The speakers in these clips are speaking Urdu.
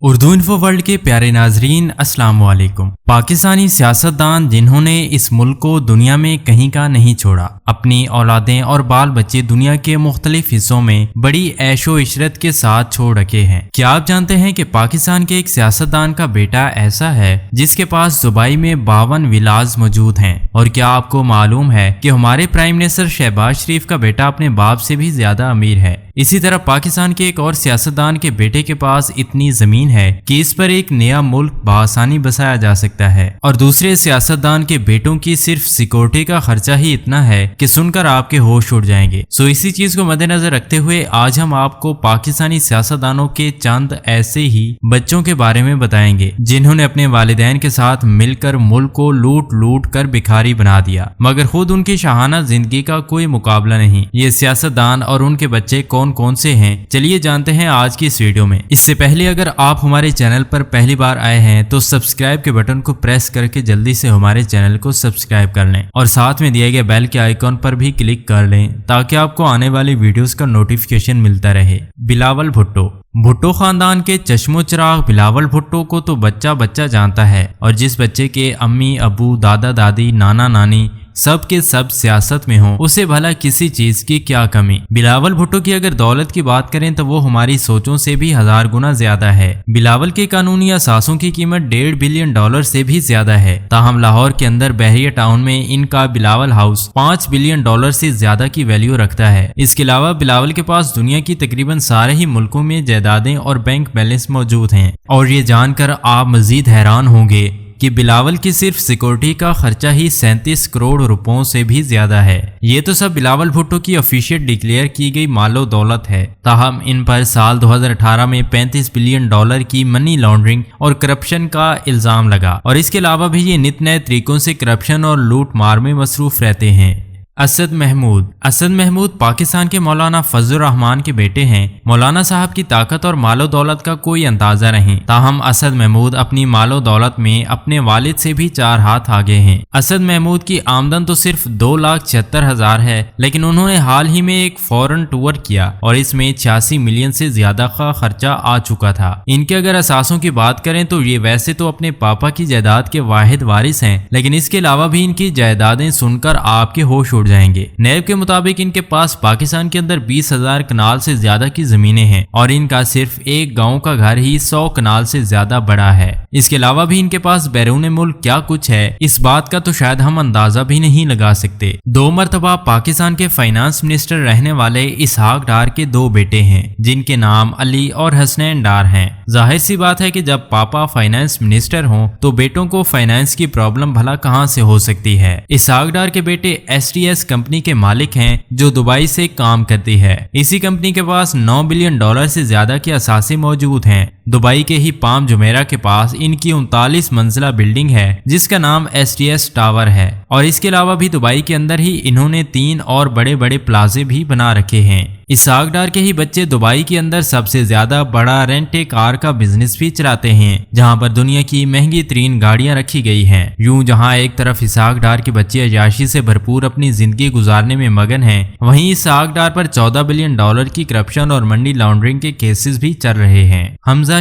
اردو انفو ورلڈ کے پیارے ناظرین السلام علیکم۔ پاکستانی سیاستدان جنہوں نے اس ملک کو دنیا میں کہیں کا نہیں چھوڑا، اپنی اولادیں اور بال بچے دنیا کے مختلف حصوں میں بڑی عیش و عشرت کے ساتھ چھوڑ رکھے ہیں۔ کیا آپ جانتے ہیں کہ پاکستان کے ایک سیاستدان کا بیٹا ایسا ہے جس کے پاس دبئی میں 52 ولاز موجود ہیں؟ اور کیا آپ کو معلوم ہے کہ ہمارے پرائم منسٹر شہباز شریف کا بیٹا اپنے باپ سے بھی زیادہ امیر ہے؟ اسی طرح پاکستان کے ایک اور سیاستدان کے بیٹے کے پاس اتنی زمین ہے کہ اس پر ایک نیا ملک بآسانی بسایا جا سکتا ہے، اور دوسرے سیاستدان کے بیٹوں کی صرف سیکورٹی کا خرچہ ہی اتنا ہے کہ سن کر آپ کے ہوش اڑ جائیں گے۔ اسی چیز کو مد نظر رکھتے ہوئے آج ہم آپ کو پاکستانی سیاستدانوں کے چند ایسے ہی بچوں کے بارے میں بتائیں گے جنہوں نے اپنے والدین کے ساتھ مل کر ملک کو لوٹ کر بھکاری بنا دیا، مگر خود ان کی شاہانہ زندگی کا کوئی مقابلہ نہیں۔ یہ سیاستدان اور ان کے بچے کون سے ہیں، چلیے جانتے ہیں آج کی اس ویڈیو میں۔ اس سے پہلے اگر آپ ہمارے چینل پر پہلی بار آئے ہیں تو سبسکرائب کے بٹن کو پریس کر کے جلدی سے ہمارے چینل کو سبسکرائب کر لیں، اور ساتھ میں دیے گئے بیل کے آئیکن پر بھی کلک کر لیں تاکہ آپ کو آنے والی ویڈیوز کا نوٹیفیکیشن ملتا رہے۔ بلاول بھٹو۔ بھٹو خاندان کے چشم و چراغ بلاول بھٹو کو تو بچہ جانتا ہے، اور جس بچے کے امی ابو دادا دادی نانا نانی سب کے سب سیاست میں ہوں، اسے بھلا کسی چیز کی کیا کمی۔ بلاول بھٹو کی اگر دولت کی بات کریں تو وہ ہماری سوچوں سے بھی 1000 گنا زیادہ ہے۔ بلاول کے قانونی اثاثوں کی قیمت $1.5 بلین سے بھی زیادہ ہے، تاہم لاہور کے اندر بحریہ ٹاؤن میں ان کا بلاول ہاؤس $5 بلین سے زیادہ کی ویلیو رکھتا ہے۔ اس کے علاوہ بلاول کے پاس دنیا کی تقریباً سارے ہی ملکوں میں جائیدادیں اور بینک بیلنس موجود ہیں، اور یہ جان کر آپ مزید حیران ہوں گے کہ بلاول کی صرف سیکورٹی کا خرچہ ہی 37 کروڑ روپوں سے بھی زیادہ ہے۔ یہ تو سب بلاول بھٹو کی آفیشیل ڈکلیئر کی گئی مال و دولت ہے، تاہم ان پر سال 2018 میں $35 بلین کی منی لانڈرنگ اور کرپشن کا الزام لگا، اور اس کے علاوہ بھی یہ نت نئے طریقوں سے کرپشن اور لوٹ مار میں مصروف رہتے ہیں۔ اسد محمود پاکستان کے مولانا فضل الرحمان کے بیٹے ہیں۔ مولانا صاحب کی طاقت اور مال و دولت کا کوئی اندازہ نہیں، تاہم اسد محمود اپنی مال و دولت میں اپنے والد سے بھی 4 ہاتھ آگے ہیں۔ اسد محمود کی آمدن تو صرف 2,76,000 ہے، لیکن انہوں نے حال ہی میں ایک فورن ٹور کیا اور اس میں 86 ملین سے زیادہ کا خرچہ آ چکا تھا۔ ان کے اگر اثاثوں کی بات کریں تو یہ ویسے تو اپنے پاپا کی جائیداد کے واحد وارث ہیں، لیکن اس کے علاوہ بھی ان کی جائیدادیں سن کر آپ کے ہوش جائیں گے۔ نیب کے مطابق ان کے پاس پاکستان کے اندر 20,000 کنال سے زیادہ کی زمینیں ہیں، اور ان کا صرف ایک گاؤں کا گھر ہی 100 کنال سے زیادہ بڑا ہے۔ اس کے علاوہ بھی ان کے پاس بیرون ملک کیا کچھ ہے، اس بات کا تو شاید ہم اندازہ بھی نہیں لگا سکتے۔ 2 مرتبہ پاکستان کے فائنانس منسٹر رہنے والے اسحاق ڈار کے 2 بیٹے ہیں جن کے نام علی اور حسنین ڈار ہیں۔ ظاہر سی بات ہے کہ جب پاپا فائنانس منسٹر ہوں تو بیٹوں کو فائنانس کی پرابلم بھلا کہاں سے ہو سکتی ہے۔ اسحاق ڈار کے بیٹے STS کمپنی کے مالک ہیں جو دبئی سے کام کرتی ہے۔ اسی کمپنی کے پاس $9 بلین سے زیادہ کے اثاثے موجود ہیں۔ دبئی کے ہی پام جمیرہ کے پاس ان کی 39 منزلہ بلڈنگ ہے جس کا نام STS ٹاور ہے، اور اس کے علاوہ بھی دبئی کے اندر ہی انہوں نے 3 اور بڑے پلازے بھی بنا رکھے ہیں۔ اسحاق ڈار کے ہی بچے دبئی کے اندر سب سے زیادہ بڑا رینٹ کار کا بزنس بھی چلاتے ہیں، جہاں پر دنیا کی مہنگی ترین گاڑیاں رکھی گئی ہیں۔ یوں جہاں ایک طرف اسحاق ڈار کے بچے عیاشی سے بھرپور اپنی زندگی گزارنے میں مگن ہیں، وہیں اسحاق ڈار پر $14 بلین کی کرپشن اور منی لانڈرنگ کے کیسز بھی چل رہے ہیں۔ حمزہ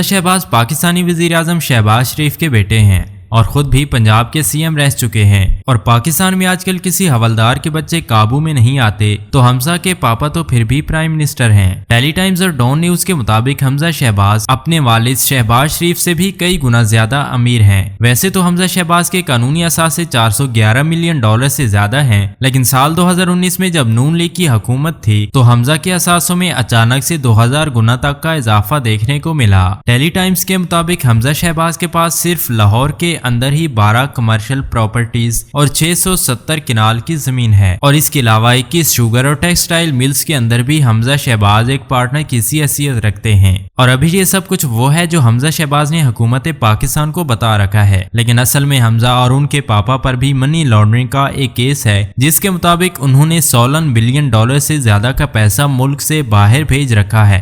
شہباز پاکستانی وزیر اعظم شہباز شریف کے بیٹے ہیں اور خود بھی پنجاب کے CM رہ چکے ہیں، اور پاکستان میں آج کل کسی حوالدار کے بچے قابو میں نہیں آتے تو حمزہ کے پاپا تو پھر بھی پرائم منسٹر ہیں۔ ٹیلی ٹائمز اور ڈون نیوز کے مطابق حمزہ شہباز اپنے والد شہباز شریف سے بھی کئی گنا زیادہ امیر ہیں۔ ویسے تو حمزہ شہباز کے قانونی اثاثے $411 ملین سے زیادہ ہیں، لیکن سال 2019 میں جب نون لیگ کی حکومت تھی تو حمزہ کے اثاثوں میں اچانک سے 2000 گنا تک کا اضافہ دیکھنے کو ملا۔ ٹیلی ٹائمز کے مطابق حمزہ شہباز کے پاس صرف لاہور کے اندر ہی 12 کمرشل پراپرٹیز اور 670 کنال کی زمین ہے، اور اس کے علاوہ 21 شوگر اور ٹیکسٹائل ملز کے اندر بھی حمزہ شہباز ایک پارٹنر کی حیثیت رکھتے ہیں۔ اور ابھی یہ سب کچھ وہ ہے جو حمزہ شہباز نے حکومت پاکستان کو بتا رکھا ہے، لیکن اصل میں حمزہ اور ان کے پاپا پر بھی منی لانڈرنگ کا ایک کیس ہے جس کے مطابق انہوں نے $16 بلین سے زیادہ کا پیسہ ملک سے باہر بھیج رکھا ہے۔